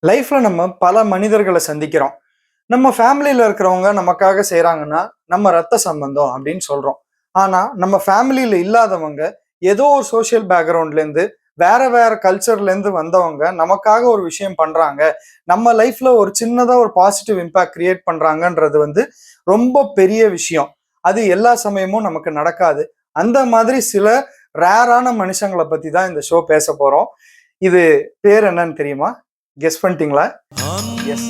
லைஃப்ல நம்ம பல மனிதர்களை சந்திக்கிறோம். நம்ம ஃபேமிலியில இருக்கிறவங்க நமக்காக செய்றாங்கன்னா, நம்ம ரத்த சம்பந்தம் அப்படின்னு சொல்றோம். ஆனா, நம்ம ஃபேமிலியில இல்லாதவங்க, ஏதோ ஒரு சோசியல் பேக்ரவுண்ட்ல இருந்து, வேற வேற கல்ச்சர்ல இருந்து வந்தவங்க நமக்காக ஒரு விஷயம் பண்றாங்க. நம்ம லைஃப்ல ஒரு சின்னதா ஒரு பாசிட்டிவ் இம்பாக்ட் கிரியேட் பண்றாங்கன்றது ரொம்ப பெரிய விஷயம். அது எல்லா சமயமும் நமக்கு நடக்காது. அந்த மாதிரி சில ரேரான மனுஷங்கள பத்தி தான் இந்த ஷோ பேச போறோம். இது பேர் என்னன்னு தெரியுமா? கெஸ் பண்ணிட்டீங்களா? எஸ்.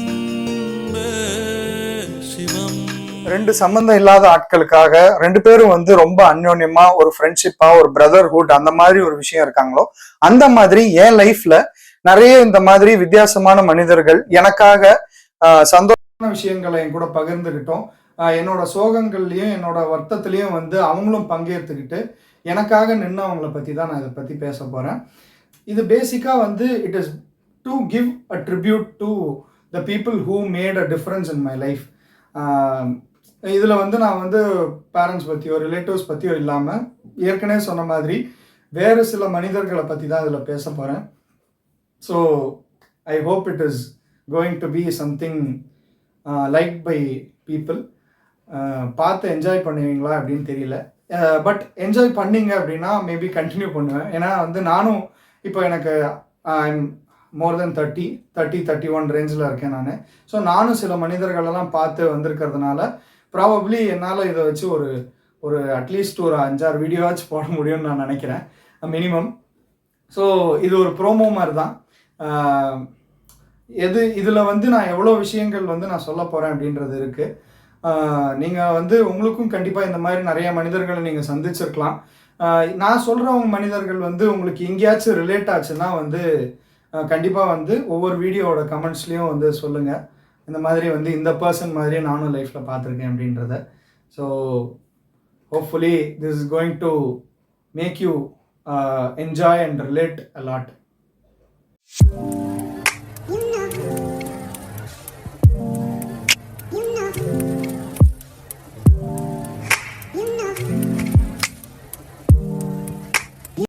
2 சம்பந்தம் இல்லாத ஆட்களுக்காக 2 பேரும் ரொம்ப அந்யோன்யமா ஒரு ஃப்ரெண்ட்ஷிப்பா ஒரு பிரதர்ஹுட் அந்த மாதிரி ஒரு விஷயம் இருக்காங்களோ, அந்த மாதிரி என் லைஃப்ல நிறைய இந்த மாதிரி வித்தியாசமான மனிதர்கள் எனக்காக சந்தோஷமான விஷயங்களை என் கூட பகிர்ந்துகிட்டோம். என்னோட சோகங்கள்லயும் என்னோட வருத்தத்திலையும் அவங்களும் பங்கேற்றுக்கிட்டு எனக்காக நின்னவங்களை பத்தி தான் நான் இதை பத்தி பேச போறேன். இது பேசிக்கா it is to give a tribute to the people who made a difference in my life. இதில் நான் பேரண்ட்ஸ் பற்றியோ ரிலேட்டிவ்ஸ் பற்றியோ இல்லாமல் ஏற்கனவே சொன்ன மாதிரி வேறு சில மனிதர்களை பற்றி தான் இதில் பேச போகிறேன். So I hope it is going to be something like by people. பார்த்து என்ஜாய் பண்ணுவீங்களா அப்படின்னு தெரியல. பட் என்ஜாய் பண்ணீங்க அப்படின்னா மேபி கண்டினியூ பண்ணுவேன். ஏன்னா நானும் இப்போ எனக்கு ஐம் மோர் தென் 31 ரேஞ்சில் இருக்கேன் நான். ஸோ நானும் சில மனிதர்களெல்லாம் பார்த்து வந்திருக்கிறதுனால ப்ராபப்ளி என்னால் இதை வச்சு ஒரு அட்லீஸ்ட் ஒரு 5-6 வீடியோவாச்சும் போட முடியும்னு நான் நினைக்கிறேன் மினிமம். ஸோ இது ஒரு ப்ரோமோ மாதிரி தான். இதில் நான் எவ்வளோ விஷயங்கள் நான் சொல்ல போகிறேன் அப்படின்றது இருக்குது. நீங்கள் உங்களுக்கும் கண்டிப்பாக இந்த மாதிரி நிறைய மனிதர்களை நீங்கள் சந்திச்சிருக்கலாம். நான் சொல்கிறவங்க மனிதர்கள் உங்களுக்கு எங்கேயாச்சும் ரிலேட் ஆச்சுன்னா கண்டிப்பாக ஒவ்வொரு வீடியோவோட கமெண்ட்ஸ்லேயும் சொல்லுங்கள். இந்த மாதிரி இந்த பர்சன் மாதிரியே நானும் லைஃப்பில் பார்த்துருக்கேன் அப்படின்றத. So hopefully this is going to make you enjoy and relate a lot.